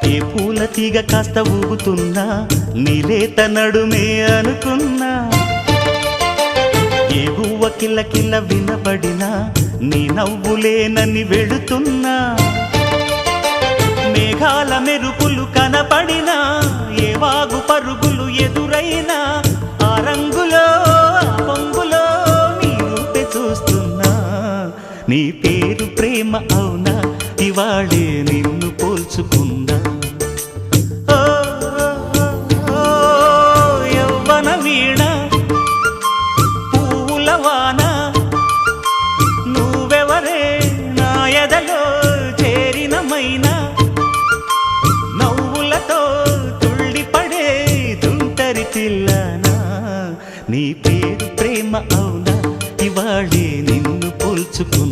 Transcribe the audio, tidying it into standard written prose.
ఏ పూల తీగ కాస్త ఊగుతున్నా నీలేత నడుమే అనుకున్నా ఏ గువ్వ కిల్ల కిల్ల వినబడినా నీ నవ్వులేనని వెళుతున్నా మేఘాల మెరుపులు కనపడినా ఏ వాగు పరుగులు ఎదురైనా ఆ రంగులో ఆ పొంగులో నీ రూపే చూస్తున్నా నీ పేరు ప్రేమ అవునా ఇవాళే నిన్ను పోల్చుకున్నా యవ్వన వీణ పూల వాన నువ్వెవరే నా ఎదలో చేరిన మైనా నవ్వులతో తుళ్ళిపడే తుంటరి పిల్లనా నీ పేరు ప్రేమ అవునా ఇవాళే నిన్ను పోల్చుకున్నా